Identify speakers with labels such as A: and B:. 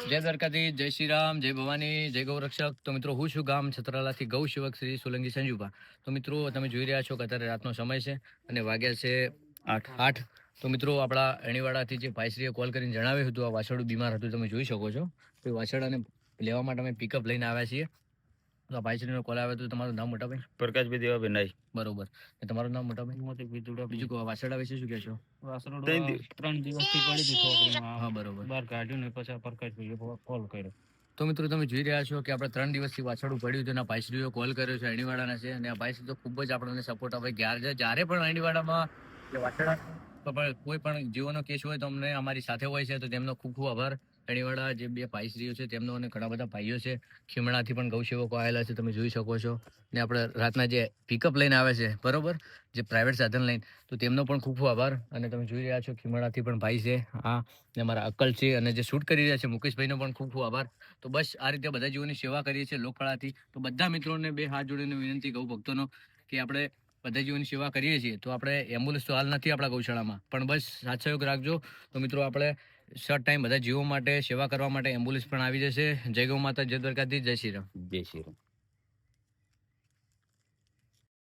A: જય દ્વારકાધીશ, જય શ્રી રામ, જય ભવાની, જય ગૌરક્ષક. તો મિત્રો હું છું ગામ છત્રાલાથી ગૌ સેવક શ્રી સોલંકી સંજુભા. તો મિત્રો તમે જોઈ રહ્યા છો કે અત્યારે રાતનો સમય છે અને વાગ્યા છે 8. તો મિત્રો આપણા એણીવાડાથી જે ભાઈશ્રીએ કોલ કરીને જણાવ્યું હતું આ વાછરડું બીમાર હતું, તમે જોઈ શકો છો. તો એ વાછરડાને લેવા માટે અમે પિકઅપ લઈને આવ્યા છીએ. તો આ ભાઈશ્રીનો કોલ આવ્યો તો તમારું નામ મોટાભાઈ?
B: પ્રકાશભાઈ દેવાભાઈ નાઈ.
A: બરોબર. તમારું નામ મોટાભાઈ? બીજું કહો, વાછરડા વિશે શું કહેશો?
C: 3 દિવસથી પડી હતી છોકરીમાં.
A: હા, બરોબર.
C: બહાર કાઢ્યું ને પછી પ્રકાશભાઈએ કોલ કર્યો.
A: તો મિત્રો તમે જોઈ રહ્યા છો કે આપણે 3 દિવસથી વાછરડું પડ્યું હતું અને આ ભાઈશ્રીઓ કોલ કર્યો છે, અણીવાડાના છે, અને આ ભાઈશ્રી તો ખૂબ જ આપણને સપોર્ટ આપે. જ્યારે પણ અણીવાડામાં વાછરડા કોઈ પણ જીવોનો કેસ હોય તો અમને અમારી સાથે હોય છે. તો તેમનો ખૂબ ખૂબ આભાર. અણીવાડા જે 2 ભાઈશ્રીઓ છે તેમનો અને ઘણા બધા ભાઈઓ છે, ખીમણાથી પણ ગૌસેવકો આવેલા છે, તમે જોઈ શકો છો. ને આપણે રાતના જે પિકઅપ લઈને આવે છે, બરોબર, જે પ્રાઇવેટ સાધન લઈને, તો તેમનો પણ ખૂબ ખૂબ આભાર. અને તમે જોઈ રહ્યા છો ખીમણાથી પણ ભાઈ છે, હા, ને અમારા અક્કલ છે, અને જે શૂટ કરી રહ્યા છે મુકેશભાઈનો પણ ખૂબ ખૂબ આભાર. તો બસ આ રીતે બધા જીવોની સેવા કરીએ છીએ લોકપાળાથી. તો બધા મિત્રોને 2 હાથ જોડીને વિનંતી ગૌ ભક્તોનો કે આપણે બધા જીવોની સેવા કરીએ છીએ. તો આપણે એમ્બ્યુલન્સ તો હાલ નથી આપણા ગૌશાળામાં, પણ બસ સાથ સહયોગ રાખજો. તો મિત્રો આપણે શોર્ટ ટાઈમ બધા જીવો માટે સેવા કરવા માટે એમ્બ્યુલન્સ પણ આવી જશે. જય ગૌ માતા, જય દ્વારકાધીશ, જય શ્રી રામ.
B: જય શ્રી રામ.